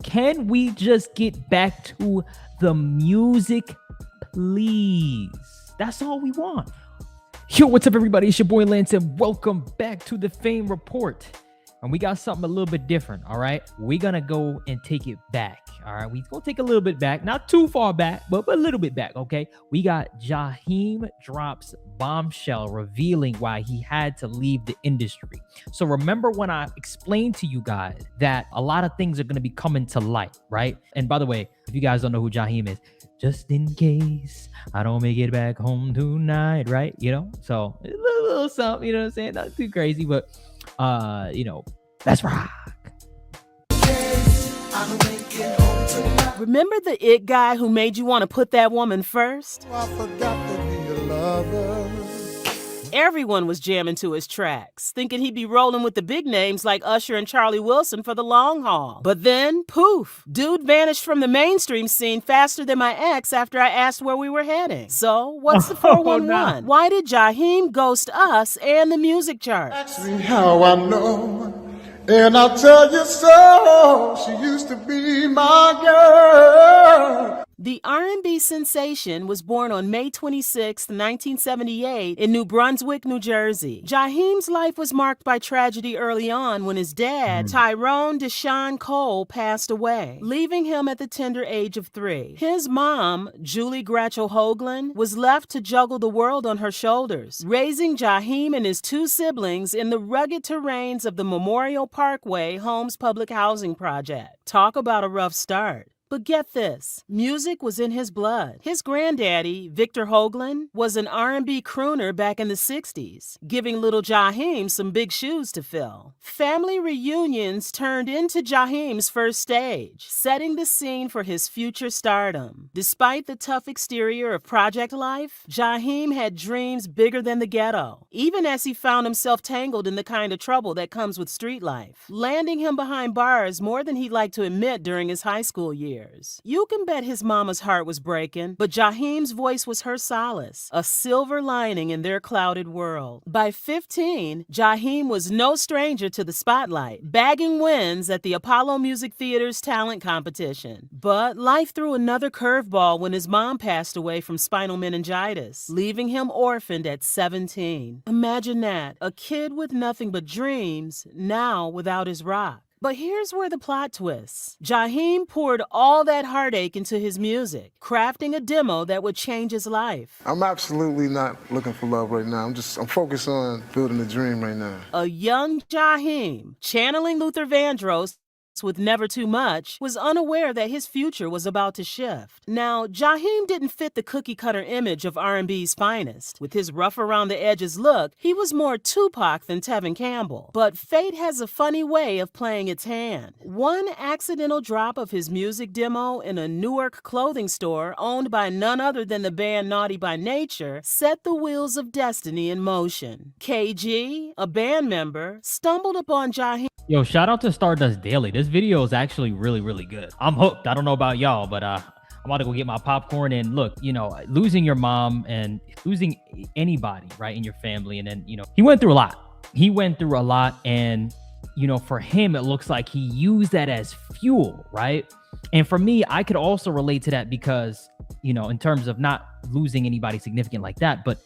Can we just get back to the music, please? That's all we want. Yo, what's up, everybody? It's your boy Lance, and welcome back to the Fame Report. And we got something a little bit different, all right? We're going to go and take it back, all right? We're going to take a little bit back. Not too far back, but a little bit back, okay? We got Jaheim drops Bombshell, revealing why he had to leave the industry. So remember when I explained to you guys that a lot of things are going to be coming to light, right? And by the way, if you guys don't know who Jaheim is, just in case I don't make it back home tonight, right? You know, so a little something, you know what I'm saying? Not too crazy, but let's rock. Remember the it guy who made you want to put that woman first? I forgot to be a lover. Everyone was jamming to his tracks, thinking he'd be rolling with the big names like Usher and Charlie Wilson for the long haul. But then, poof, dude vanished from the mainstream scene faster than my ex after I asked where we were heading. So, what's the 411? Why did Jaheim ghost us and the music chart? Ask me how I know, and I'll tell you so. She used to be my girl. The R&B sensation was born on May 26, 1978 in New Brunswick, New Jersey. Jaheim's life was marked by tragedy early on when his dad, Tyrone Deshaun Cole, passed away, leaving him at the tender age of 3. His mom, Julie Gratchel Hoagland, was left to juggle the world on her shoulders, raising Jaheim and his 2 siblings in the rugged terrains of the Memorial Parkway Homes Public Housing Project. Talk about a rough start. But get this, music was in his blood. His granddaddy, Victor Hoagland, was an R&B crooner back in the 60s, giving little Jaheim some big shoes to fill. Family reunions turned into Jaheim's first stage, setting the scene for his future stardom. Despite the tough exterior of project life, Jaheim had dreams bigger than the ghetto, even as he found himself tangled in the kind of trouble that comes with street life, landing him behind bars more than he'd like to admit during his high school years. You can bet his mama's heart was breaking, but Jaheim's voice was her solace, a silver lining in their clouded world. By 15, Jaheim was no stranger to the spotlight, bagging wins at the Apollo Music Theater's talent competition. But life threw another curveball when his mom passed away from spinal meningitis, leaving him orphaned at 17. Imagine that, a kid with nothing but dreams, now without his rock. But here's where the plot twists. Jaheim poured all that heartache into his music, crafting a demo that would change his life. I'm absolutely not looking for love right now. I'm focused on building a dream right now. A young Jaheim, channeling Luther Vandross with Never Too Much, was unaware that his future was about to shift. Now, Jaheim didn't fit the cookie-cutter image of R&B's finest. With his rough-around-the-edges look, he was more Tupac than Tevin Campbell. But fate has a funny way of playing its hand. One accidental drop of his music demo in a Newark clothing store owned by none other than the band Naughty by Nature set the wheels of destiny in motion. KG, a band member, stumbled upon Jaheim. Yo, shout out to Stardust Daily. This video is actually really, really good. I'm hooked. I don't know about y'all, but I'm about to go get my popcorn. And look, you know, losing your mom and losing anybody, right, in your family. And then, you know, he went through a lot. And, you know, for him, it looks like he used that as fuel, right? And for me, I could also relate to that because, you know, in terms of not losing anybody significant like that, but,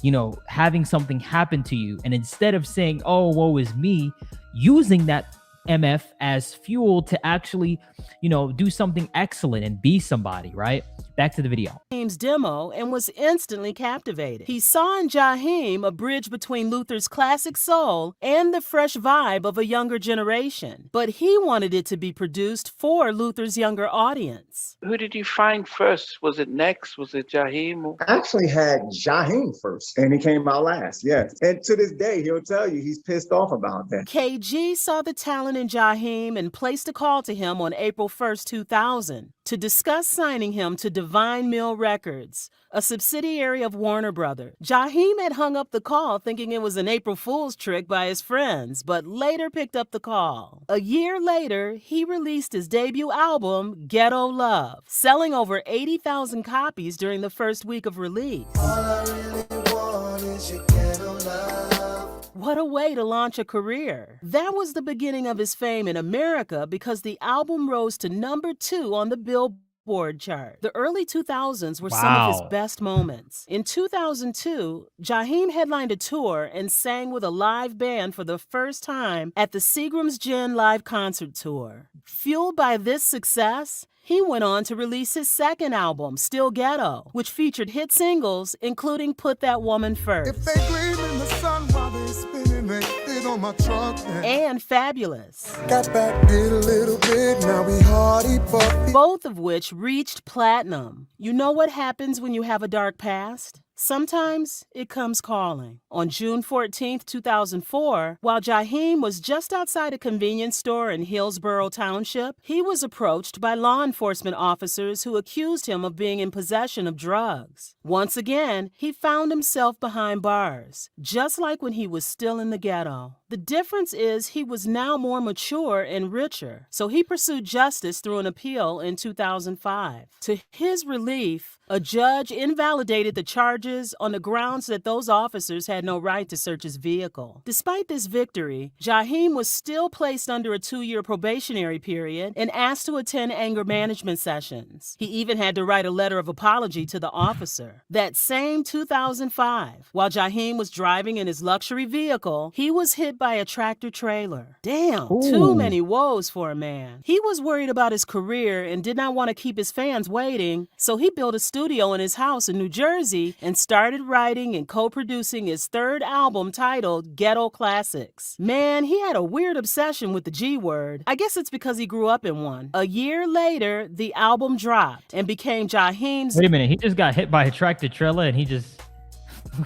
you know, having something happen to you, and instead of saying, oh, woe is me, using that MF as fuel to actually, you know, do something excellent and be somebody, right? Back to the video. Jaheim's demo and was instantly captivated. He saw in Jaheim a bridge between Luther's classic soul and the fresh vibe of a younger generation. But he wanted it to be produced for Luther's younger audience. Who did you find first? Was it Next? Was it Jaheim? I actually had Jaheim first, and he came out last, yes. And to this day, he'll tell you he's pissed off about that. KG saw the talent in Jaheim and placed a call to him on April 1st, 2000, to discuss signing him to Divine Mill Records, a subsidiary of Warner Brothers. Jaheim had hung up the call thinking it was an April Fool's trick by his friends, but later picked up the call. A year later, he released his debut album, Ghetto Love, selling over 80,000 copies during the first week of release. All I really want is your ghetto love. What a way to launch a career. That was the beginning of his fame in America because the album rose to number 2 on the Billboard chart. The early 2000s were some of his best moments. In 2002, Jaheim headlined a tour and sang with a live band for the first time at the Seagram's Gin Live Concert Tour. Fueled by this success, he went on to release his second album, Still Ghetto, which featured hit singles, including Put That Woman First. If they gleam in the sun while they spinning, they fit on my truck. And Fabulous. Got back, did a little bit, now we hardy puppy. Both of which reached platinum. You know what happens when you have a dark past? Sometimes it comes calling. On June 14, 2004, while Jaheim was just outside a convenience store in Hillsborough Township, he was approached by law enforcement officers who accused him of being in possession of drugs. Once again, he found himself behind bars, just like when he was still in the ghetto. The difference is he was now more mature and richer, so he pursued justice through an appeal in 2005. To his relief, a judge invalidated the charges on the grounds that those officers had no right to search his vehicle. Despite this victory, Jaheim was still placed under a 2-year probationary period and asked to attend anger management sessions. He even had to write a letter of apology to the officer. That same 2005, while Jaheim was driving in his luxury vehicle, he was hit by a tractor trailer. Damn, too many woes for a man. He was worried about his career and did not want to keep his fans waiting, so he built a studio in his house in New Jersey and started writing and co-producing his third album titled Ghetto Classics. Man, he had a weird obsession with the G word. I guess it's because he grew up in one. A year later, the album dropped and became Jaheim's... Wait a minute, he just got hit by a tractor trailer and he just...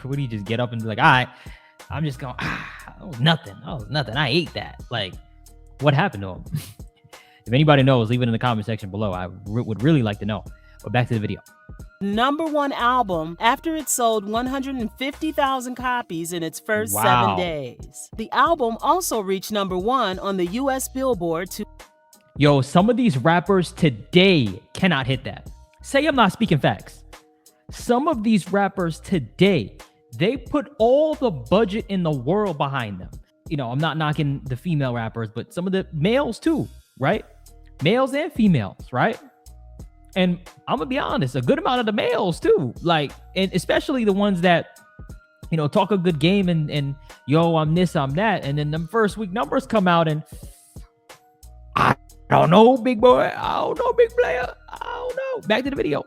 Would he just get up and be like, all right, I'm just going, that was nothing. I ate that. Like, what happened to him? If anybody knows, leave it in the comment section below. I would really like to know. But back to the video. #1 album after it sold 150,000 copies in its first 7 days. The album also reached #1 on the US Billboard. Yo, some of these rappers today cannot hit that. Say I'm not speaking facts. Some of these rappers today, they put all the budget in the world behind them. You know, I'm not knocking the female rappers, but some of the males too, right? Males and females, right? And I'm gonna be honest, a good amount of the males too, like, and especially the ones that, you know, talk a good game and yo, I'm this, I'm that, and then the first week numbers come out and I don't know, big boy, I don't know, big player, I don't know. Back to the video.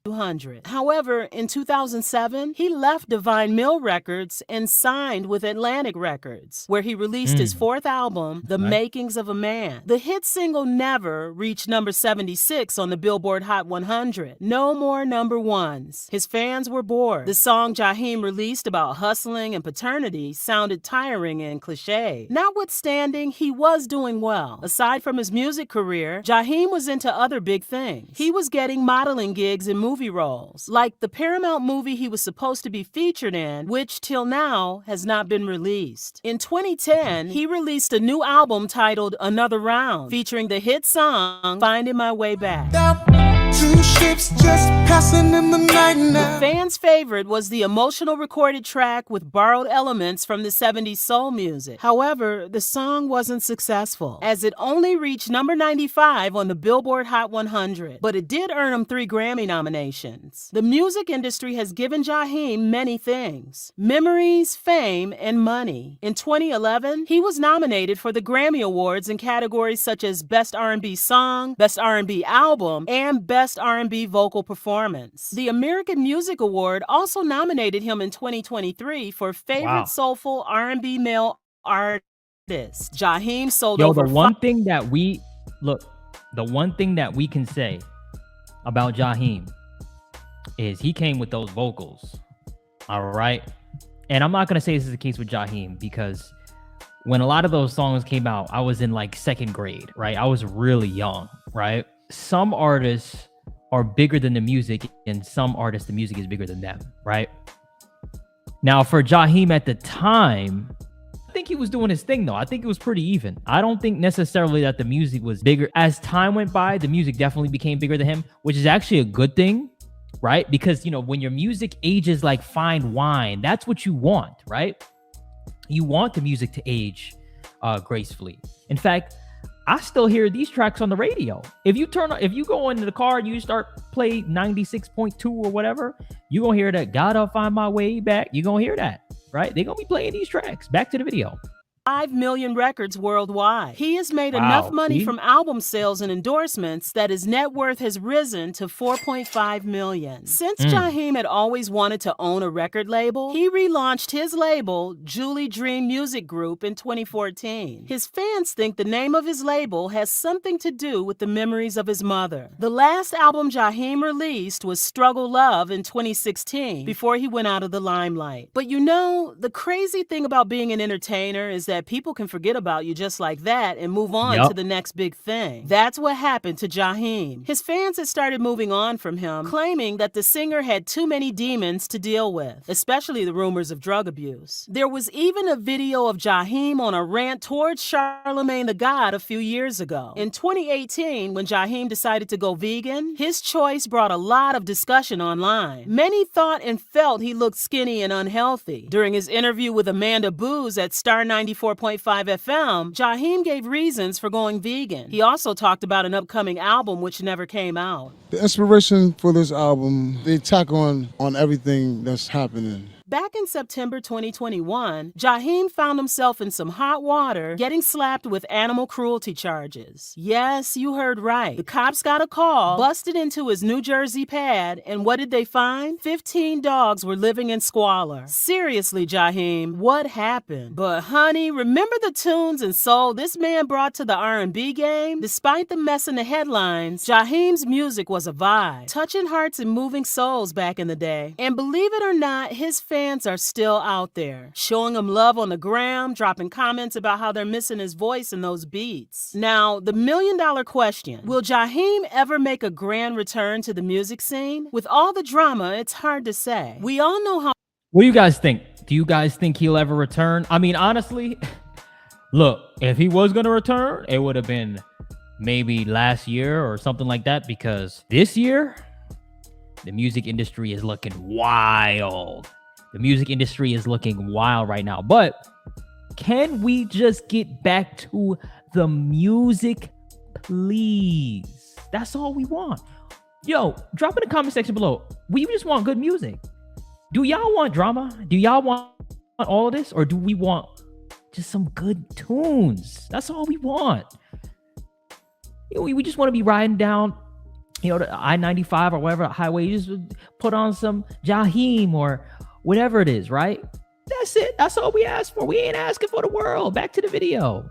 200. However, in 2007, he left Divine Mill Records and signed with Atlantic Records, where he released his fourth album, The Makings of a Man. The hit single Never reached number 76 on the Billboard Hot 100. No more #1s. His fans were bored. The song Jaheim released about hustling and paternity sounded tiring and cliche. Notwithstanding, he was doing well. Aside from his music career, Jaheim was into other big things. He was getting modeling gigs in movie roles, like the Paramount movie he was supposed to be featured in, which till now has not been released. In 2010, he released a new album titled Another Round, featuring the hit song Finding My Way Back. Two ships just passing in the night now. The fans' favorite was the emotional recorded track with borrowed elements from the 70s soul music. However, the song wasn't successful, as it only reached number 95 on the Billboard Hot 100, but it did earn him 3 Grammy nominations. The music industry has given Jaheim many things: memories, fame, and money. In 2011, he was nominated for the Grammy Awards in categories such as Best R&B Song, Best R&B Album, and Best R&B Vocal Performance. The American Music Award also nominated him in 2023 for Favorite Soulful R&B Male Artist. Jaheim sold over... the one thing that we can say about Jaheim is he came with those vocals. All right. And I'm not going to say this is the case with Jaheim, because when a lot of those songs came out, I was in like 2nd grade, right? I was really young, right? Some artists are bigger than the music, and some artists, the music is bigger than them, right? Now, for Jaheim at the time, I think he was doing his thing, though. I think it was pretty even. I don't think necessarily that the music was bigger. As time went by, the music definitely became bigger than him, which is actually a good thing, right? Because, you know, when your music ages like fine wine, that's what you want, right? You want the music to age gracefully. In fact, I still hear these tracks on the radio. If you go into the car and you start play 96.2 or whatever, you're gonna hear that "Gotta Find My Way Back." You're gonna hear that, right? They're gonna be playing these tracks. Back to the video. 5 million records worldwide. He has made enough money from album sales and endorsements that his net worth has risen to $4.5 million. Since Jaheim had always wanted to own a record label, he relaunched his label, Julie Dream Music Group, in 2014. His fans think the name of his label has something to do with the memories of his mother. The last album Jaheim released was Struggle Love in 2016, before he went out of the limelight. But you know, the crazy thing about being an entertainer is that people can forget about you just like that and move on to the next big thing. That's what happened to Jaheim. His fans had started moving on from him, claiming that the singer had too many demons to deal with, especially the rumors of drug abuse. There was even a video of Jaheim on a rant towards Charlemagne the God a few years ago. In 2018, when Jaheim decided to go vegan, his choice brought a lot of discussion online. Many thought and felt he looked skinny and unhealthy. During his interview with Amanda Booz at Star 94.5 FM, Jaheim gave reasons for going vegan. He also talked about an upcoming album which never came out. The inspiration for this album, they tack on everything that's happening. Back in September 2021, Jaheim found himself in some hot water, getting slapped with animal cruelty charges. Yes, you heard right. The cops got a call, busted into his New Jersey pad, and what did they find? 15 dogs were living in squalor. Seriously, Jaheim, what happened? But honey, remember the tunes and soul this man brought to the R&B game? Despite the mess in the headlines, Jaheim's music was a vibe, touching hearts and moving souls back in the day. And believe it or not, his fans are still out there, showing him love on the gram, dropping comments about how they're missing his voice in those beats. Now, the million-dollar question, will Jaheim ever make a grand return to the music scene? With all the drama, it's hard to say. We all know how... What do you guys think? Do you guys think he'll ever return? I mean, honestly, look, if he was going to return, it would have been maybe last year or something like that, because this year, the music industry is looking wild. The music industry is looking wild right now. But can we just get back to the music, please? That's all we want. Yo, drop in the comment section below. We just want good music. Do y'all want drama? Do y'all want all of this? Or do we want just some good tunes? That's all we want. You know, we just want to be riding down, you know, the I-95 or whatever highway. You just put on some Jaheim or whatever it is, right? That's it. That's all we ask for. We ain't asking for the world. Back to the video.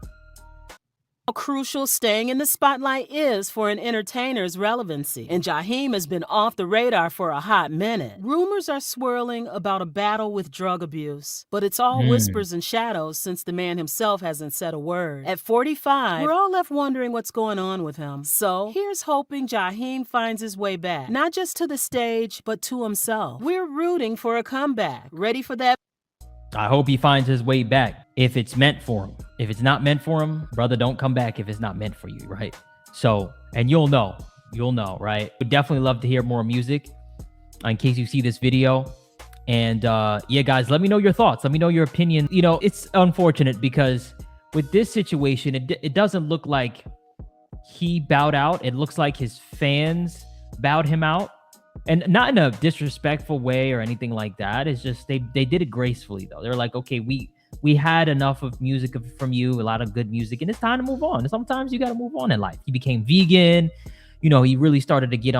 How crucial staying in the spotlight is for an entertainer's relevancy. And Jaheim has been off the radar for a hot minute. Rumors are swirling about a battle with drug abuse, but it's all whispers and shadows since the man himself hasn't said a word. At 45, we're all left wondering what's going on with him. So here's hoping Jaheim finds his way back, not just to the stage, but to himself. We're rooting for a comeback. Ready for that? I hope he finds his way back if it's meant for him. If it's not meant for him, brother, don't come back if it's not meant for you, right? So, and you'll know, right? Would definitely love to hear more music in case you see this video. And yeah, guys, let me know your thoughts. Let me know your opinion. You know, it's unfortunate because with this situation, it doesn't look like he bowed out. It looks like his fans bowed him out. And not in a disrespectful way or anything like that. It's just they did it gracefully, though. They're like, okay, we had enough of music from you, a lot of good music, and it's time to move on. And sometimes you got to move on in life. He became vegan. You know, he really started to get